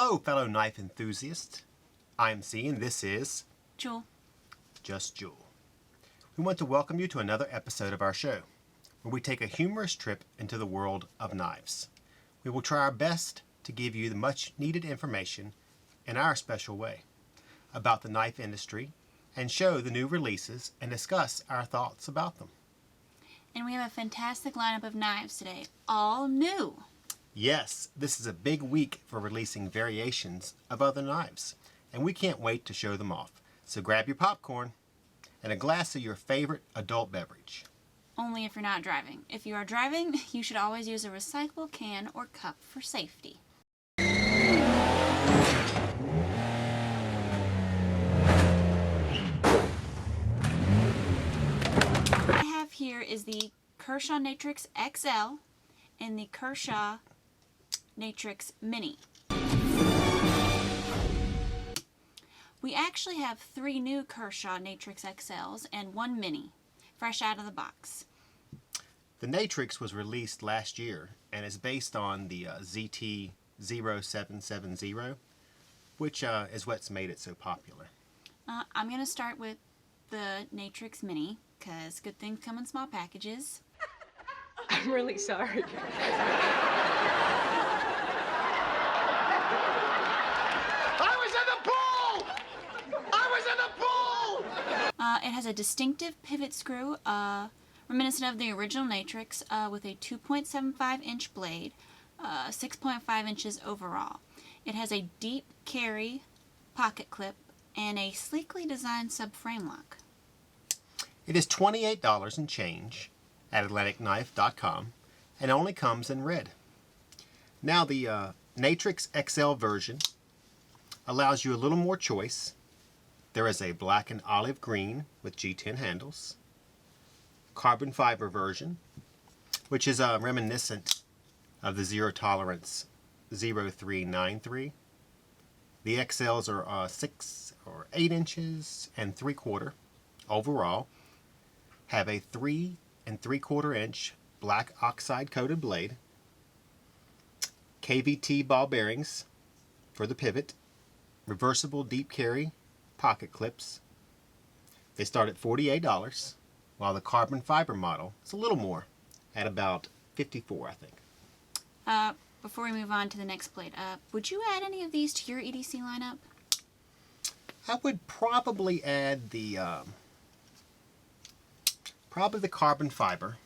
Hello, fellow knife enthusiasts. I'm Cee, and this is Jul. Just Jul. We want to welcome you to another episode of our show, where we take a humorous trip into the world of knives. We will try our best to give you the much needed information in our special way about the knife industry and show the new releases and discuss our thoughts about them. And we have a fantastic lineup of knives today, all new. Yes, this is a big week for releasing variations of other knives, and we can't wait to show them off. So grab your popcorn and a glass of your favorite adult beverage. Only if you're not driving. If you are driving, you should always use a recyclable can or cup for safety. What I have here is the Kershaw Natrix XL and the Kershaw Natrix Mini. We actually have 3 new Kershaw Natrix XLs and 1 Mini, fresh out of the box. The Natrix was released last year and is based on the ZT0770, which is what's made it so popular. I'm going to start with the Natrix Mini, because good things come in small packages. I'm really sorry. It has a distinctive pivot screw, reminiscent of the original Natrix, with a 2.75-inch blade, 6.5 inches overall. It has a deep carry pocket clip and a sleekly designed subframe lock. It is $28 and change at AtlanticKnife.com and only comes in red. Now the Natrix XL version allows you a little more choice. There is a black and olive green with G10 handles, carbon fiber version, which is reminiscent of the Zero Tolerance 0393. The XLs are 6 or 8 inches and 3/4 overall, have a 3 3/4 inch black oxide coated blade, KVT ball bearings for the pivot, reversible deep carry pocket clips. They start at $48, while the carbon fiber model is a little more, at about $54, I think. Before we move on to the next blade, would you add any of these to your EDC lineup? I would probably add the carbon fiber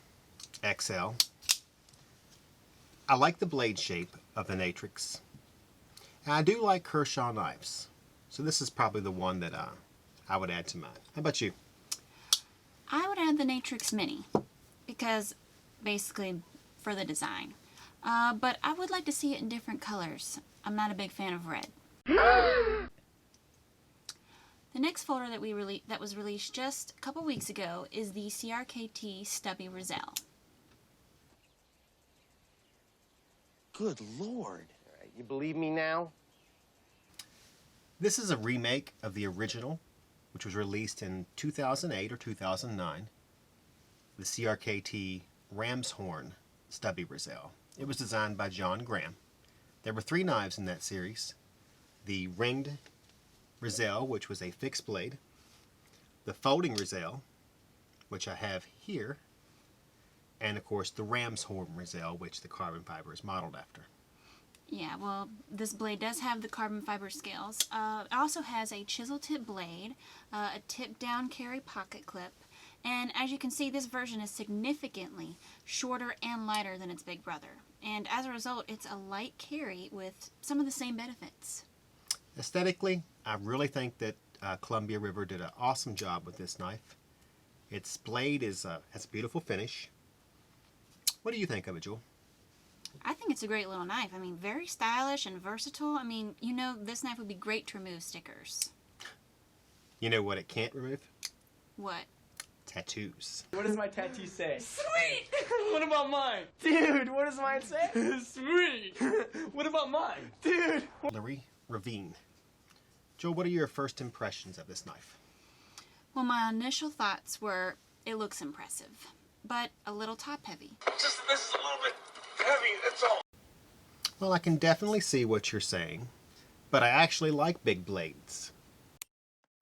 XL. I like the blade shape of the Natrix, and I do like Kershaw knives. So this is probably the one that I would add to mine. How about you? I would add the Natrix Mini, because basically for the design. But I would like to see it in different colors. I'm not a big fan of red. The next folder that was released just a couple weeks ago is the Crkt Stubby Roselle. Good Lord. All right, you believe me now? This is a remake of the original, which was released in 2008 or 2009, the Crkt Ram's Horn Stubby Roselle. It was designed by John Graham. There were 3 knives in that series: the ringed Roselle, which was a fixed blade, the folding Roselle, which I have here, and of course the Ram's Horn Roselle, which the carbon fiber is modeled after. Yeah, well, this blade does have the carbon fiber scales. It also has a chisel tip blade, a tip down carry pocket clip, and as you can see, this version is significantly shorter and lighter than its big brother. And as a result, it's a light carry with some of the same benefits. Aesthetically, I really think that Columbia River did an awesome job with this knife. Its blade has a beautiful finish. What do you think of it, Jul? I think it's a great little knife. I mean, very stylish and versatile. I mean, you know, this knife would be great to remove stickers. You know what it can't remove? What? Tattoos. What does my tattoo say? Sweet! What about mine? Dude, what does mine say? Sweet! What about mine? Dude! Cutlery Ravine. Jul, what are your first impressions of this knife? Well, my initial thoughts were, it looks impressive, but a little top heavy. This is a little bit heavy, that's all. Well, I can definitely see what you're saying. but I actually like big blades.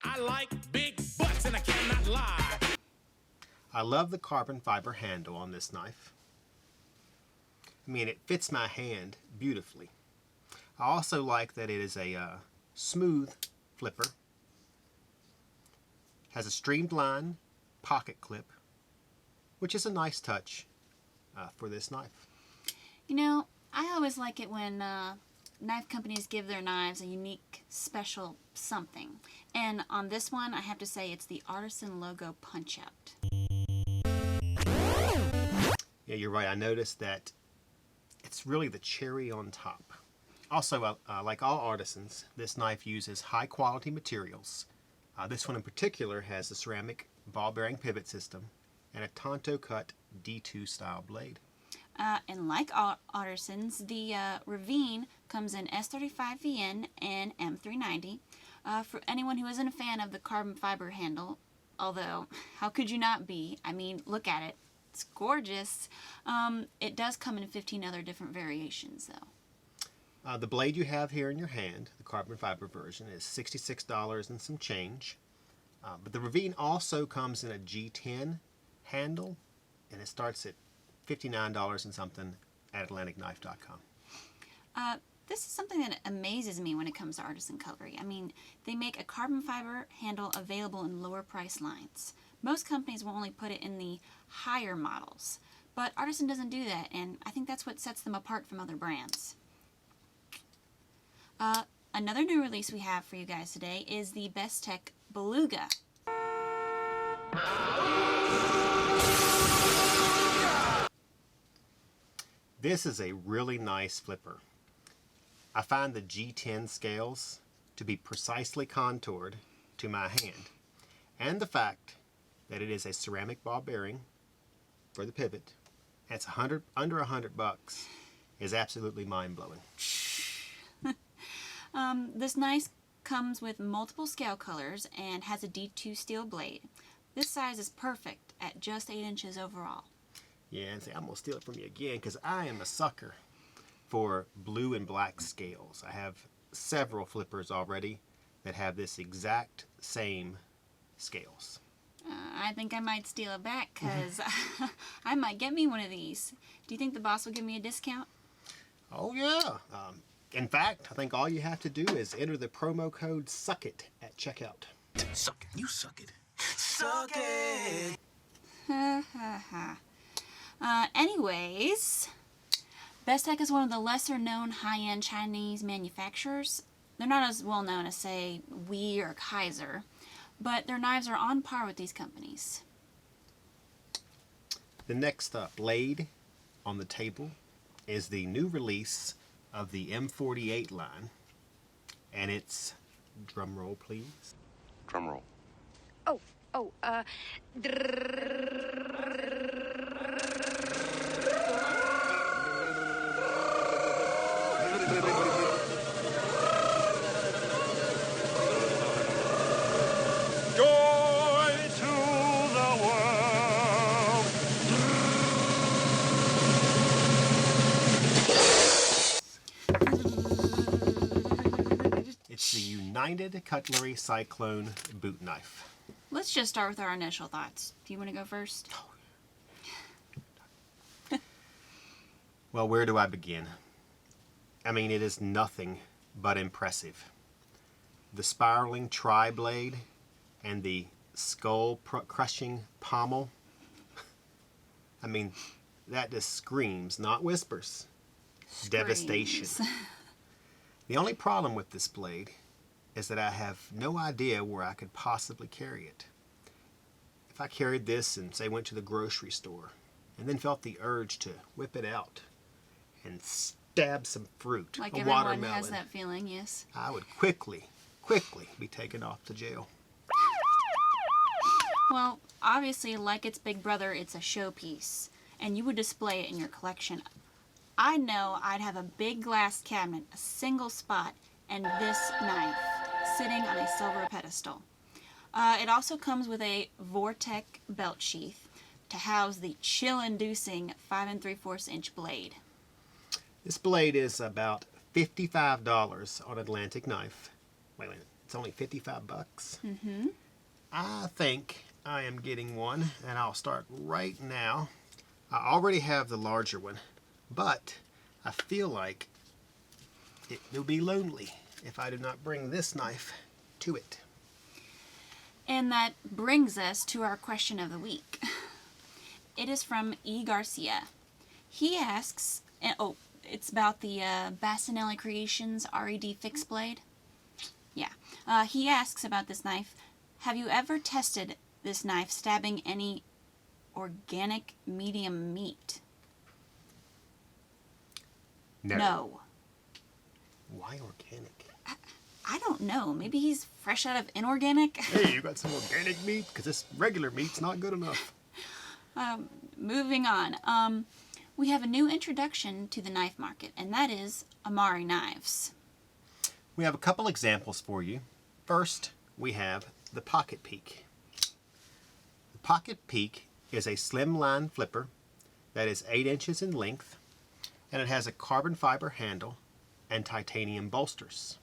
I like big butts and I cannot lie. I love the carbon fiber handle on this knife. I mean, it fits my hand beautifully. I also like that it is a smooth flipper. Has a streamlined pocket clip, which is a nice touch for this knife. You know, I always like it when knife companies give their knives a unique, special something. And on this one, I have to say it's the Artisan logo punch-out. Yeah, you're right. I noticed that it's really the cherry on top. Also, like all Artisans, this knife uses high-quality materials. This one in particular has a ceramic ball bearing pivot system and a Tonto cut D2 style blade. And like all Artisans, the Ravine comes in S35VN and M390. For anyone who isn't a fan of the carbon fiber handle, although how could you not be? I mean, look at it. It's gorgeous. It does come in 15 other different variations, though. The blade you have here in your hand, the carbon fiber version, is $66 and some change. But the Ravine also comes in a G10 handle, and it starts at $59 and something at AtlanticKnife.com. This is something that amazes me when it comes to Artisan cutlery. I mean, they make a carbon fiber handle available in lower price lines. Most companies will only put it in the higher models, but Artisan doesn't do that, and I think that's what sets them apart from other brands. Another new release we have for you guys today is the Best Tech Beluga. This is a really nice flipper. I find the G10 scales to be precisely contoured to my hand, and the fact that it is a ceramic ball bearing for the pivot, and it's under $100, is absolutely mind-blowing. This knife comes with multiple scale colors and has a D2 steel blade. This size is perfect at just 8 inches overall. Yeah, and see, I'm going to steal it from you again because I am a sucker for blue and black scales. I have several flippers already that have this exact same scales. I think I might steal it back because I might get me one of these. Do you think the boss will give me a discount? Oh, yeah. In fact, I think all you have to do is enter the promo code SUCKIT at checkout. Suck it. You suck it. Suck it. Ha ha ha. Anyways, Best Tech is one of the lesser known high-end Chinese manufacturers. They're not as well known as, say, Wee or Kaiser, but their knives are on par with these companies. The next blade on the table is the new release of the M48 line, and it's, drum roll please. Drum roll. Joy to the world. It's the United Cutlery Cyclone boot knife. Let's just start with our initial thoughts. Do you want to go first? Well, where do I begin? I mean, it is nothing but impressive. The spiraling tri-blade and the skull-crushing pommel. I mean, that just screams, not whispers, devastation. The only problem with this blade is that I have no idea where I could possibly carry it. If I carried this and, say, went to the grocery store and then felt the urge to whip it out and stab some fruit, Like a everyone watermelon, has that feeling, yes. I would quickly be taken off to jail. Well, obviously, like its big brother, it's a showpiece, and you would display it in your collection. I know I'd have a big glass cabinet, a single spot, and this knife sitting on a silver pedestal. It also comes with a Vortec belt sheath to house the chill-inducing 5 3/4 inch blade. This blade is about $55 on Atlantic Knife. Wait a minute, it's only 55 bucks? Mm-hmm. I think I am getting one, and I'll start right now. I already have the larger one, but I feel like it will be lonely if I do not bring this knife to it. And that brings us to our question of the week. It is from E. Garcia. He asks, it's about the Bassinelli Creations RED fixed blade. Yeah. He asks about this knife. Have you ever tested this knife stabbing any organic medium meat? No. Why organic? I don't know. Maybe he's fresh out of inorganic. Hey, you got some organic meat? Because this regular meat's not good enough. Moving on. We have a new introduction to the knife market, and that is Amare knives. We have a couple examples for you. First, we have the Pocket Peak. The Pocket Peak is a slimline flipper that is 8 inches in length, and it has a carbon fiber handle and titanium bolsters.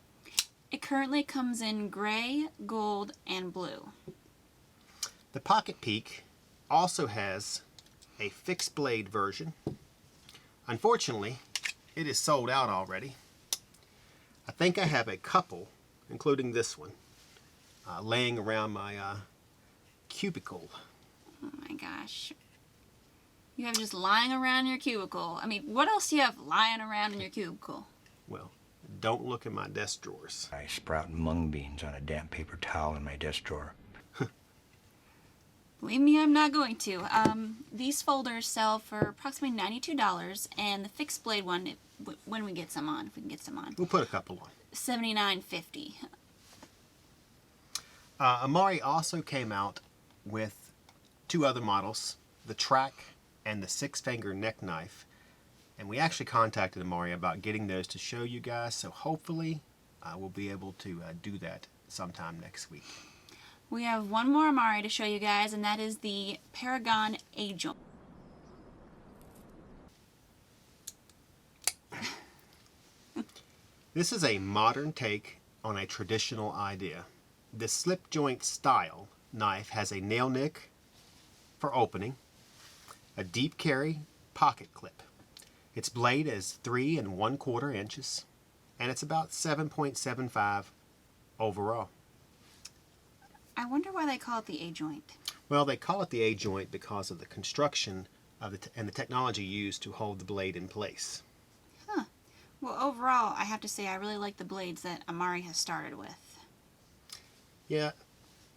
It currently comes in gray, gold, and blue. The Pocket Peak also has a fixed blade version. Unfortunately, it is sold out already. I think I have a couple, including this one, laying around my cubicle. Oh my gosh. You have just lying around your cubicle. I mean, what else do you have lying around in your cubicle? Well, don't look in my desk drawers. I sprout mung beans on a damp paper towel in my desk drawer. Believe me, I'm not going to. These folders sell for approximately $92, and the fixed blade one, when we get some on, if we can get some on, We'll put a couple on. $79.50. Amare also came out with 2 other models, the Track and the 6-finger neck knife. And we actually contacted Amare about getting those to show you guys, so hopefully we'll be able to do that sometime next week. We have one more Amare to show you guys, and that is the Paragon Angel. This is a modern take on a traditional idea. The slip joint style knife has a nail nick for opening, a deep carry pocket clip. Its blade is 3 1/4 inches, and it's about 7.75 overall. I wonder why they call it the A-joint. Well, they call it the A-joint because of the construction of and the technology used to hold the blade in place. Huh. Well, overall, I have to say I really like the blades that Amare has started with. Yeah,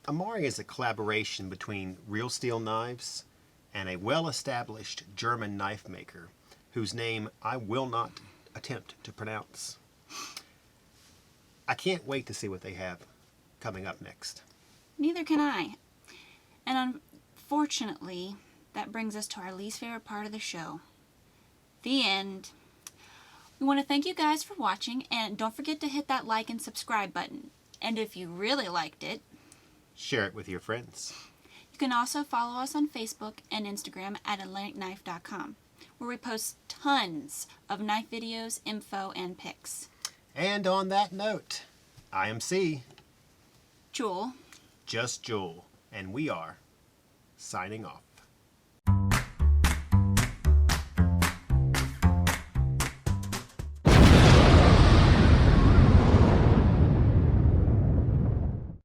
Amare is a collaboration between Real Steel Knives and a well-established German knife maker whose name I will not attempt to pronounce. I can't wait to see what they have coming up next. Neither can I. And unfortunately, that brings us to our least favorite part of the show. The end. We want to thank you guys for watching, and don't forget to hit that like and subscribe button. And if you really liked it, Share it with your friends. you can also follow us on Facebook and Instagram at AtlanticKnife.com, where we post tons of knife videos, info, and pics. And on that note, I am Cee, Jul. just Jul, and we are signing off.